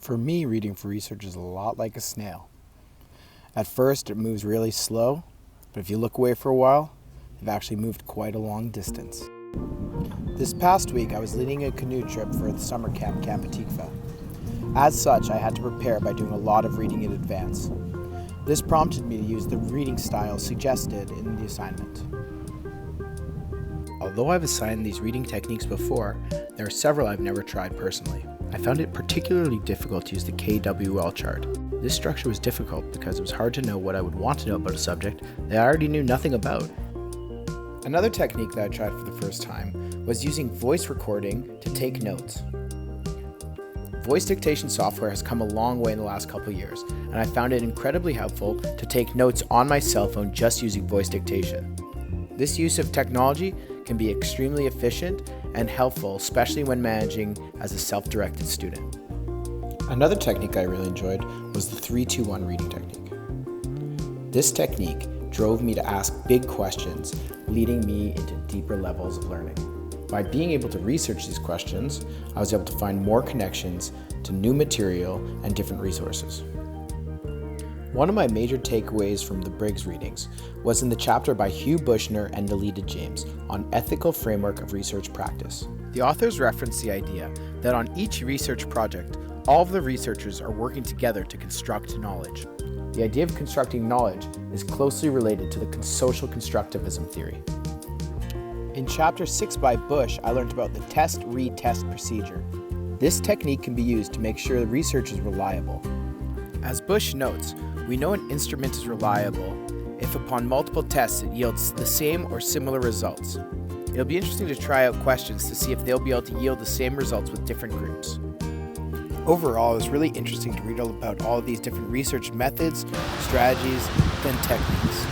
For me, reading for research is a lot like a snail. At first, it moves really slow, but if you look away for a while, they've actually moved quite a long distance. This past week, I was leading a canoe trip for the summer camp, Camp Atikva. As such, I had to prepare by doing a lot of reading in advance. This prompted me to use the reading style suggested in the assignment. Although I've assigned these reading techniques before, there are several I've never tried personally. I found it particularly difficult to use the KWL chart. This structure was difficult because it was hard to know what I would want to know about a subject that I already knew nothing about. Another technique that I tried for the first time was using voice recording to take notes. Voice dictation software has come a long way in the last couple of years, and I found it incredibly helpful to take notes on my cell phone just using voice dictation. This use of technology can be extremely efficient and helpful, especially when managing as a self-directed student. Another technique I really enjoyed was the 3-2-1 reading technique. This technique drove me to ask big questions, leading me into deeper levels of learning. By being able to research these questions, I was able to find more connections to new material and different resources. One of my major takeaways from the Briggs readings was in the chapter by Hugh Bushner and Nelita James on ethical framework of research practice. The authors reference the idea that on each research project, all of the researchers are working together to construct knowledge. The idea of constructing knowledge is closely related to the social constructivism theory. In chapter 6 by Bush, I learned about the test-retest procedure. This technique can be used to make sure the research is reliable. As Bush notes, we know an instrument is reliable if upon multiple tests it yields the same or similar results. It'll be interesting to try out questions to see if they'll be able to yield the same results with different groups. Overall, it was really interesting to read all about all of these different research methods, strategies, and techniques.